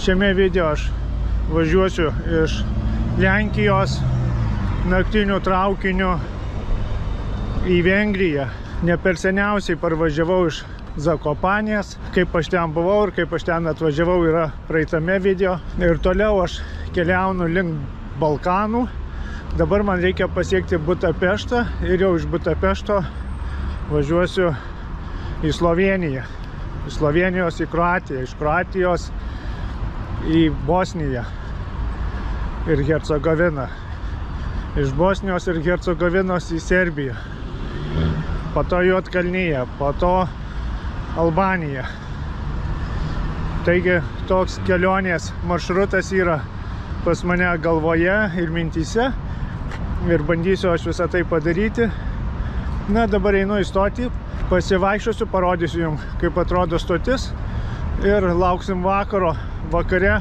Šiame video aš važiuosiu iš Lenkijos naktiniu traukiniu į Vengriją. Ne per seniausiai parvažiavau iš Zakopanės. Kaip aš ten buvau ir kaip aš ten atvažiavau yra praeitame video. Ir toliau aš keliaunu link Balkanų. Dabar man reikia pasiekti Budapeštą ir jau iš Budapešto važiuosiu į Slovėniją. Iš Slovėnijos į Kroatiją, iš Kroatijos į Bosniją ir Hercegoviną. Iš Bosnijos ir Hercegovinos į Serbiją. Po to Juodkalniją, po to Albaniją. Taigi toks kelionės maršrutas yra pas mane galvoje ir mintyse. Ir bandysiu aš visą tai padaryti. Na, dabar einu į stotį, pasivaikščiosiu, parodysiu jums, kaip atrodo stotis. Ir lauksim vakare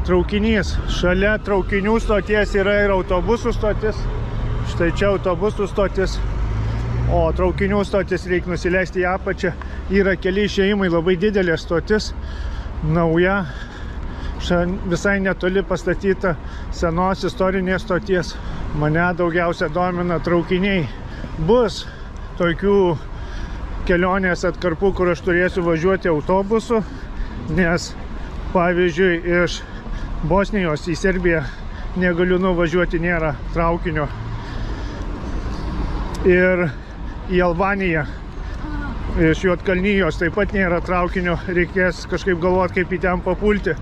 traukinys. Šalia traukinių stoties yra ir autobusų stotis. Štai čia autobusų stotis. O traukinių stotis reikia nusileisti į apačią. Yra keli išėjimai, labai didelė stotis. Nauja. Visai netoli pastatyta senos istorinės stoties. Mane daugiausia domina traukiniai. Bus tokių kelionės atkarpų, kur aš turėsiu važiuoti autobusu, nes pavyzdžiui iš Bosnijos į Serbiją negaliu nuvažiuoti, nėra traukinio. Ir į Albaniją iš Juodkalnijos taip pat nėra traukinio, reikės kažkaip galvoti, kaip į ten papulti.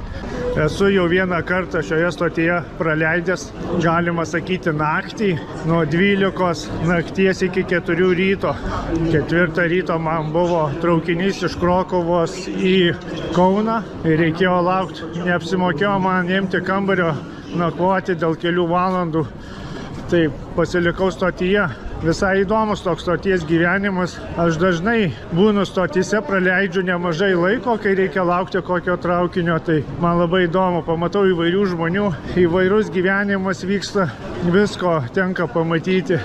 Esu jau vieną kartą šioje stotyje praleidęs, galima sakyti, naktį, nuo 12 nakties iki 4 ryto. 4 ryto man buvo traukinys iš Krokuvos į Kauną ir reikėjo laukti. Neapsimokėjo man imti kambario nakvoti dėl kelių valandų. Tai pasilikau stotyje. Visai įdomus toks stoties gyvenimas. Aš dažnai būnu stotyse, praleidžiu nemažai laiko, kai reikia laukti kokio traukinio. Tai man labai įdomu, pamatau įvairių žmonių, įvairus gyvenimas vyksta, visko tenka pamatyti.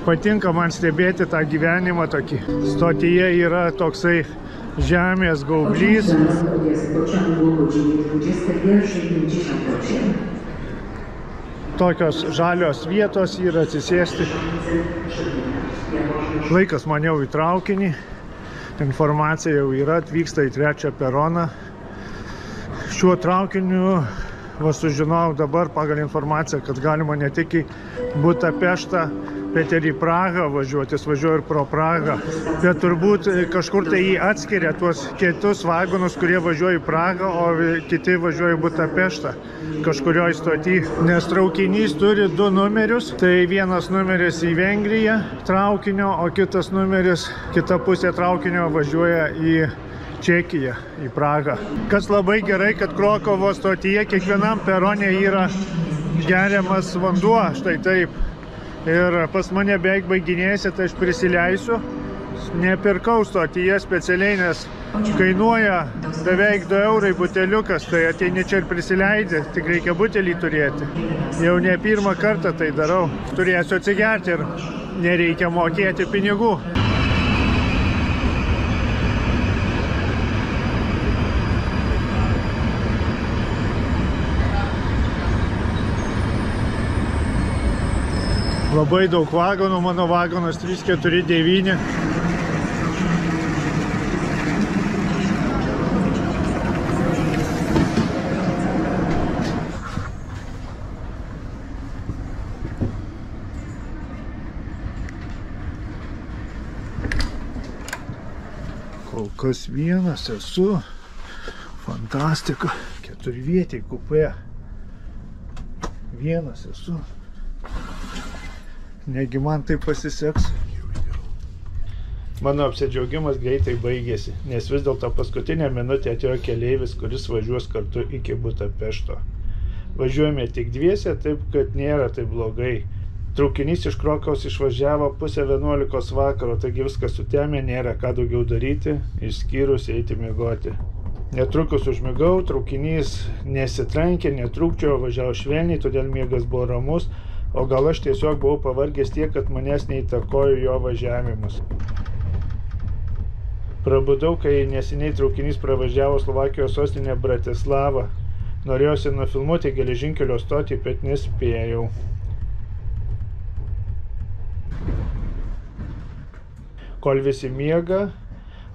Patinka man stebėti tą gyvenimą tokį. Stotyje yra toksai žemės gaublys. Tokios žalios vietos yra atsisėsti. Laikas man jau į traukinį. Informacija jau yra, atvyksta į 3 peroną. Šiuo traukiniu sužinojau dabar pagal informaciją, kad galima ne tik į Budapeštą, bet ir į Prahą važiuoti. Važiuoju ir pro Prahą. Bet turbūt kažkur tai jį atskiria tuos kitus vagonus, kurie važiuoja į Prahą, o kiti važiuoja į Budapeštą kažkurioje stoty. Nes traukinys turi 2 numerius. Tai vienas numeris į Vengriją traukinio, o kitas numeris, kita pusė traukinio važiuoja į Čekiją, į Prahą. Kas labai gerai, kad Krokovos stotyje kiekvienam perone yra geriamas vanduo, štai taip. Ir pas mane beveik baiginėjasi, tai aš prisileisiu. Nepirkau stotyje specialiai, nes kainuoja beveik 2 eurai buteliukas, tai ateini čia ir prisileidži, tik reikia butelį turėti. Jau ne pirmą kartą tai darau. Turėsiu atsigerti ir nereikia mokėti pinigų. Labai daug vagonų, mano vagonas 349. Kol kas vienas esu. Fantastika. 4-vietė kupė. Vienas esu. Negi man tai pasiseks. Mano apsidžiaugimas greitai baigėsi, nes vis dėlto paskutinę minutę atėjo keleivis, kuris važiuos kartu iki Budapešto. Važiuojame tik dviese, taip kad nėra taip blogai. Traukinys iš Krokuvos išvažiavo 10:30 vakaro, taigi viskas sutemė, nėra ką daugiau daryti, išskyrus eiti miegoti. Netrukus užmigau, traukinys nesitrankė, netrūkčiojo, važiavo švelniai, todėl miegas buvo ramus. O gal aš tiesiog buvau pavargęs tiek, kad manęs neįtakojo jo važiavimus. Prabudau, kai neseniai traukinys pravažiavo Slovakijos sostinę Bratislavą. Norėjosi nufilmuoti geležinkelio stotį, bet nespėjau. Kol visi miega,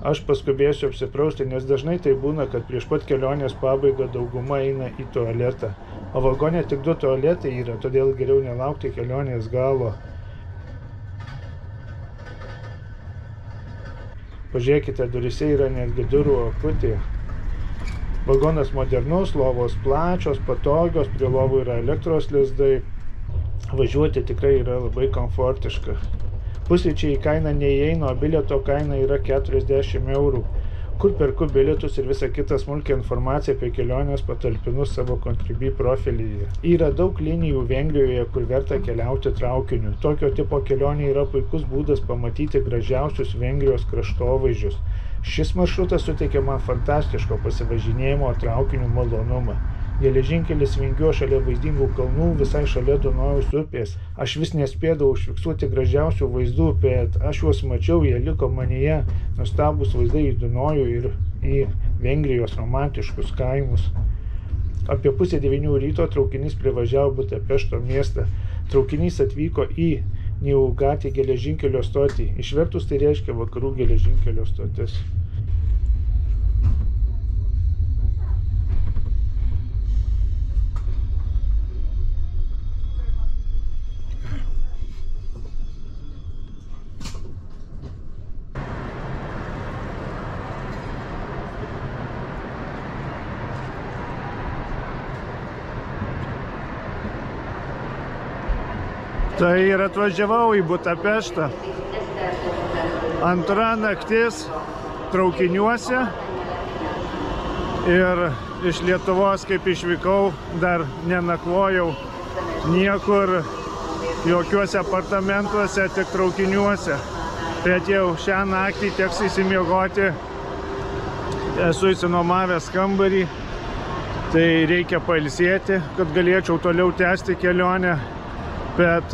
aš paskubėsiu apsiprausti, nes dažnai tai būna, kad prieš pat kelionės pabaigą dauguma eina į tualetą. O vagone tik 2 tualetai yra, todėl geriau nelaukti kelionės galo. Pažiūrėkite, durise yra netgi durų akutė. Vagonas modernus, lovos plačios, patogios, prie lovų yra elektros lizdai. Važiuoti tikrai yra labai komfortiška. Pusryčiai į kainą neįeina, o bilieto kaina yra 40 eurų. Kur perku bilietus ir visą kitą smulkią informaciją apie kelionės patalpinu savo Contribui profilyje. Yra daug linijų Vengrijoje, kur verta keliauti traukiniu. Tokio tipo kelionė yra puikus būdas pamatyti gražiausius Vengrijos kraštovaizdžius. Šis maršrutas suteikia man fantastiško pasivažinėjimo traukiniu malonumą. Geležinkelis vingiuoja šalia vaizdingų kalnų, visai šalia Dunojaus upės. Aš vis nespėdavau užfiksuoti gražiausių vaizdų, bet aš juos mačiau, jie liko manyje. Nuostabūs vaizdai į Dunojų ir į Vengrijos romantiškus kaimus. Apie 8:30 ryto traukinys privažiavo Budapešto miestą. Traukinys atvyko į Niaugatį geležinkelio stotį. Išvertus tai reiškia vakarų geležinkelio stotis. Tai ir atvažiavau į Budapeštą. Antra naktis traukiniuose ir iš Lietuvos, kaip išvykau, dar nenakvojau niekur, jokiuose apartamentuose, tik traukiniuose. Bet jau šią naktį teks įsimiegoti. Esu įsinuomavęs kambarį, tai reikia pailsėti, kad galėčiau toliau tęsti kelionę. Bet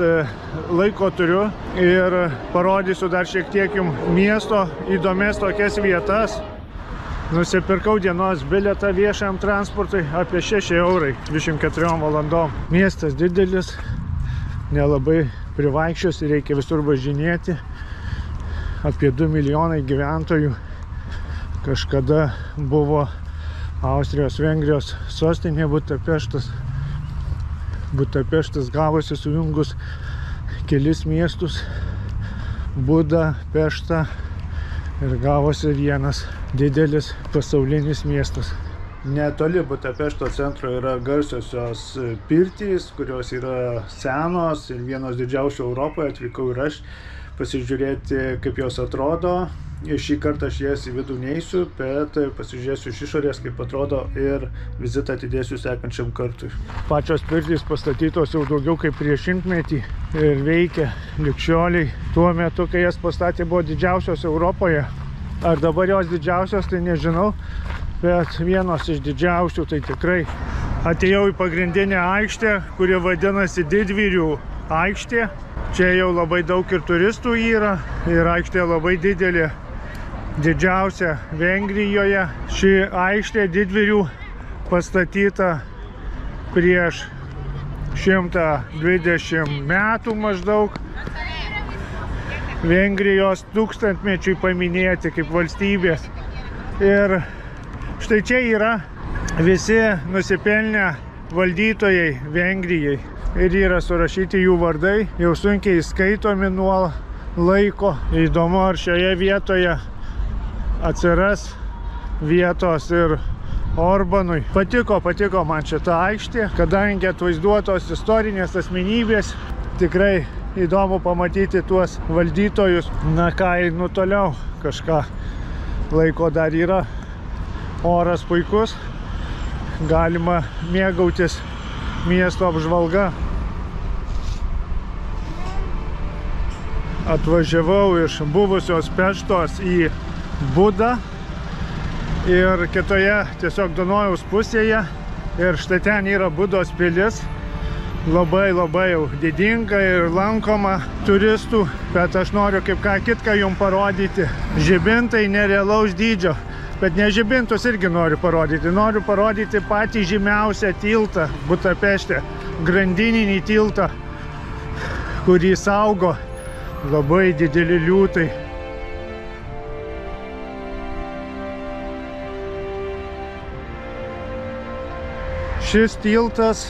laiko turiu ir parodysiu dar šiek tiek jums miesto įdomias tokias vietas. Nusipirkau dienos bilietą viešajam transportui apie 6 eurai 24 valandom. Miestas didelis, nelabai privaikščios ir reikia visur važinėti. Apie 2 milijonai gyventojų. Kažkada buvo Austrijos, Vengrijos sostinė Budapeštas. Budapeštas gavosi sujungus kelis miestus, Budapeštą, ir gavosi vienas didelis pasaulinis miestas. Netoli Budapešto centro yra garsiosios pirtys, kurios yra senos ir vienos didžiausių Europoje. Atvykau ir aš pasižiūrėti, kaip jos atrodo. Šį kartą aš jas į vidų neisiu, bet pasižiūrėsiu iš išorės, kaip atrodo, ir vizitą atidėsiu sekančiam kartui. Pačios pirtys pastatytos jau daugiau kaip prieš 100 metį ir veikia lig šioliai. Tuo metu, kai jas pastatė, buvo didžiausios Europoje. Ar dabar jos didžiausios, tai nežinau, bet vienos iš didžiausių tai tikrai. Atėjau į pagrindinę aikštę, kuri vadinasi Didvyrių aikštė. Čia jau labai daug ir turistų yra ir aikštė labai didelė. Didžiausia Vengrijoje. Ši aikštė Didvyrių pastatyta prieš 120 metų maždaug. Vengrijos tūkstantmečiui paminėti kaip valstybės. Ir štai čia yra visi nusipelnę valdytojai Vengrijai. Ir yra surašyti jų vardai, jau sunkiai skaitomi nuo laiko. Įdomu, ar šioje vietoje atsiras vietos ir Orbanui. Patiko man šita aikštė, kadangi atvaizduotos istorinės asmenybės. Tikrai įdomu pamatyti tuos valdytojus. Na ką, einu toliau, kažką laiko dar yra. Oras puikus, galima mėgautis miesto apžvalga. Atvažiavau iš buvusios Peštos į Budą ir kitoje tiesiog Dunojaus pusėje. Ir štai ten yra Budos pilis. Labai jau didinga ir lankoma turistų. Bet aš noriu kaip ką kitką jums parodyti. Žibintai nerealaus dydžio. Bet ne žibintus irgi noriu parodyti. Noriu parodyti patį žymiausią tiltą Budapešte. Grandininį tiltą, kurį saugo labai dideli liūtai. Šis tiltas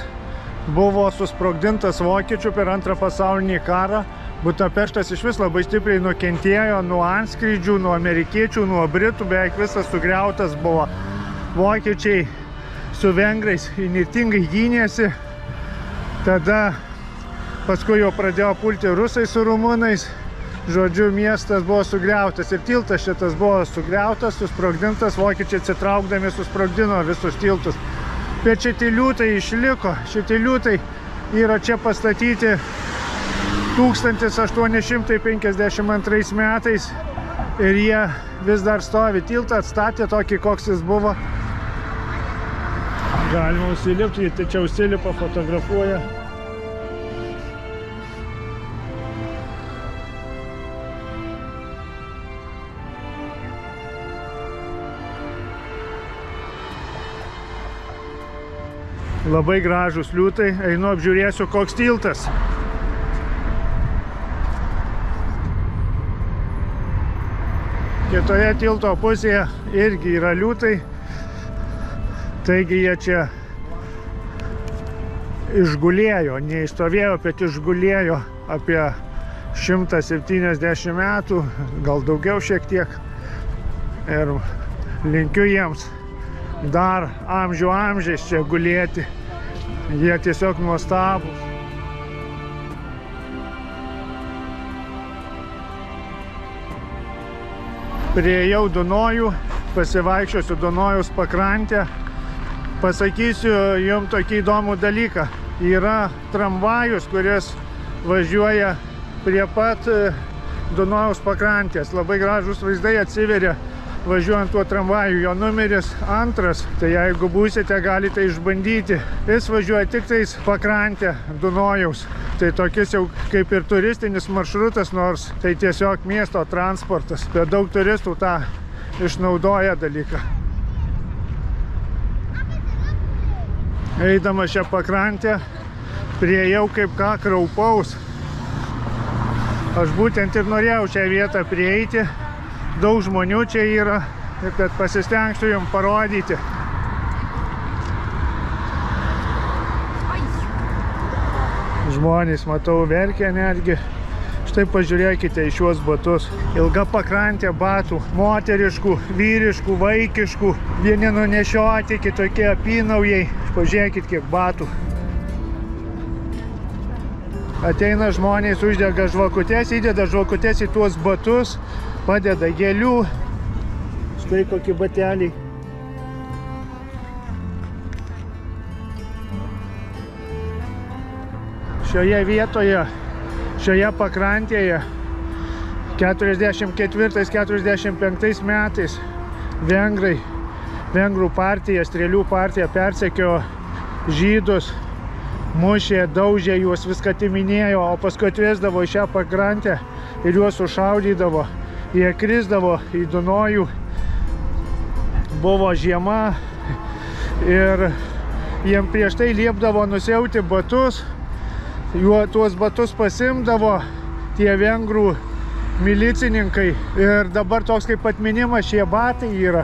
buvo susprogdintas vokiečių per Antrą pasaulinį karą. Budapeštas iš vis labai stipriai nukentėjo nuo antskrydžių, nuo amerikiečių, nuo britų, beveik visas sugriautas buvo. Vokiečiai su vengrais įnirtingai gynėsi. Tada paskui jau pradėjo pulti rusai su rumunais. Žodžiu, miestas buvo sugriautas ir tiltas šitas buvo sugriautas, susprogdintas. Vokiečiai atsitraukdami susprogdino visus tiltus. Bet šitie liūtai išliko. Šitie liūtai yra čia pastatyti 1852 metais ir jie vis dar stovi. Tiltą atstatė tokį, koks jis buvo. Galima užsilipti, jie čia užsilipa, fotografuoja. Labai gražus liūtai. Einu apžiūrėsiu, koks tiltas. Kitoje tilto pusėje irgi yra liūtai. Taigi jie čia išgulėjo, neišstovėjo, bet išgulėjo apie 170 metų, gal daugiau šiek tiek. Ir linkiu jiems dar amžių amžiais čia gulėti. Jie tiesiog nuostabūs. Priėjau Dunojų, pasivaikščiosiu Dunojaus pakrantę. Pasakysiu jums tokį įdomų dalyką. Yra tramvajus, kuris važiuoja prie pat Dunojaus pakrantės. Labai gražus vaizdai atsiveria važiuojant tuo tramvaju. Jo numeris 2, tai jeigu būsite, galite išbandyti. Jis važiuoja tik tais pakrantę Dunojaus. Tai tokis jau kaip ir turistinis maršrutas, nors tai tiesiog miesto transportas. Bet daug turistų tą išnaudoja dalyką. Eidama šią pakrantę, priėjau kaip ką Kraupaus. Aš būtent ir norėjau šią vietą prieiti. Daug žmonių čia yra, bet pasistengsiu jums parodyti. Žmonės, matau, verkia netgi. Štai pažiūrėkite į šiuos batus. Ilga pakrantė batų, moteriškų, vyriškų, vaikiškų. Vieni nunešioti, kitokie apynaujai. Pažiūrėkit, kiek batų. Ateina žmonės, uždega žvakutes, įdeda žvakutes į tuos batus. Padeda gėlių. Štai kokie bateliai. Šioje vietoje, šioje pakrantėje 44-45 metais vengrų partija, strėlių partija persekiojo žydus, mušė, daužė juos, viską atiminėjo, o paskui atvesdavo į šią pakrantę ir juos sušaudydavo. Jie krisdavo į Dunojų, buvo žiema ir jiem prieš tai liepdavo nusiauti batus, tuos batus pasimdavo tie vengrų milicininkai ir dabar toks kaip atminimas šie batai yra.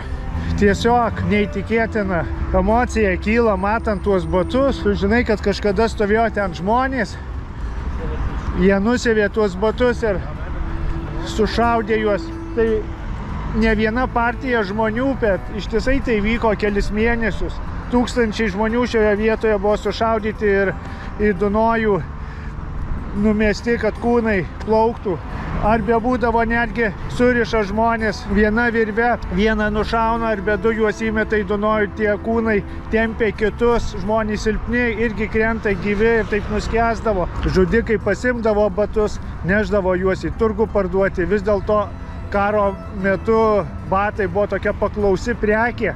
Tiesiog neįtikėtina emocija kyla matant tuos batus. Tu žinai, kad kažkada stovėjo ten žmonės, jie nusivė tuos batus ir sušaudė juos. Tai ne viena partija žmonių, bet ištisai tai vyko kelis mėnesius. Tūkstančiai žmonių šioje vietoje buvo sušaudyti ir į Dunojų numesti, kad kūnai plauktų. Ar bebūdavo netgi suriša žmonės viena virve, vieną nušauna, ar be du juos įmeta į Dunojų, tie kūnai tempė kitus, žmonės silpni irgi krenta gyvi ir taip nuskęsdavo. Žudikai pasimdavo batus, neždavo juos į turgų parduoti. Vis dėlto karo metu batai buvo tokia paklausi prekė.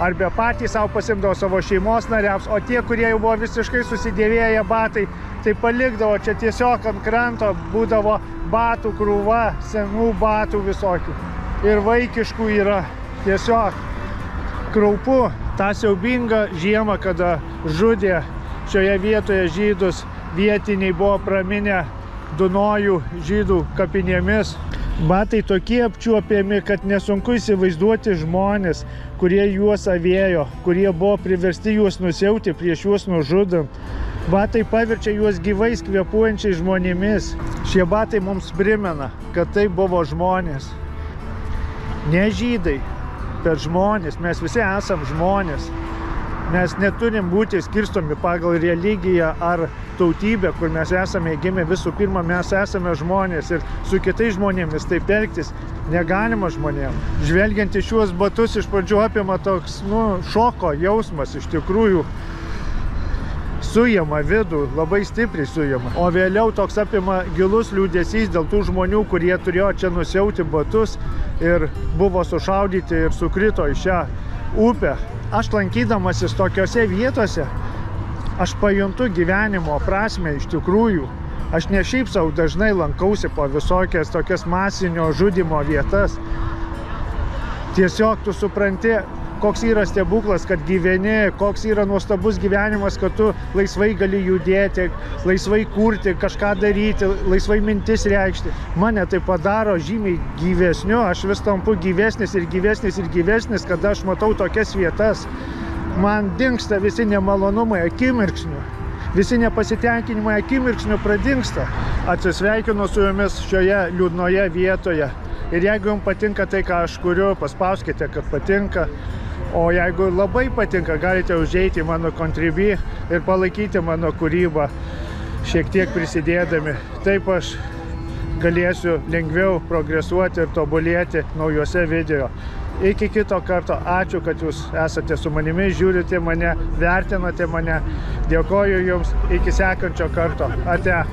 Arba patys savo pasimdavo savo šeimos nariams, o tie, kurie jau buvo visiškai susidėvėję batai, tai palikdavo čia tiesiog ant kranto, būdavo batų krūva, senų batų visokių. Ir vaikiškų yra. tiesiog kraupu. Ta siaubinga žiema, kada žudė šioje vietoje žydus, vietiniai buvo praminę Dunojų žydų kapinėmis. Batai tokie apčiuopiami, kad nesunku įsivaizduoti žmonės, kurie juos avėjo, kurie buvo priversti juos nusiauti prieš juos nužudant. Batai paverčia juos gyvais kvėpuojančiais žmonėmis. Šie batai mums primena, kad tai buvo žmonės. Ne žydai, bet žmonės. Mes visi esam žmonės. Mes neturim būti skirstomi pagal religiją ar tautybę, kur mes esame gimę. Visų pirma, mes esame žmonės ir su kitais žmonėmis taip elgtis negalima žmonėm. Žvelgiant į šiuos batus iš pradžių apima toks, šoko jausmas, iš tikrųjų sujama vidų, labai stipriai sujama. O vėliau toks apima gilus liūdesys dėl tų žmonių, kurie turėjo čia nusiauti batus ir buvo sušaudyti ir sukrito į šią upę. Aš lankydamasis tokiose vietose, aš pajuntu gyvenimo prasmę iš tikrųjų. Aš ne šiaip sau dažnai lankausi po visokias tokias masinio žudymo vietas. Tiesiog tu supranti, koks yra stebuklas, kad gyveni, koks yra nuostabus gyvenimas, kad tu laisvai gali judėti, laisvai kurti, kažką daryti, laisvai mintis reikšti. Mane tai padaro žymiai gyvesniu, aš vis tampu gyvesnis ir gyvesnis ir gyvesnis, kada aš matau tokias vietas. Man dingsta visi nemalonumai akimirksniu, visi nepasitenkinimai akimirksniu pradingsta. Atsisveikinu su jumis šioje liūdnoje vietoje. Ir jeigu jums patinka tai, ką aš kuriu, paspauskite, kad patinka. O jeigu labai patinka, galite užeiti į mano Contribui ir palaikyti mano kūrybą, šiek tiek prisidėdami. Taip aš galėsiu lengviau progresuoti ir tobulėti naujuose video. Iki kito karto. Ačiū, kad jūs esate su manimi, žiūrite mane, vertinate mane. Dėkoju jums. Iki sekančio karto. Ate.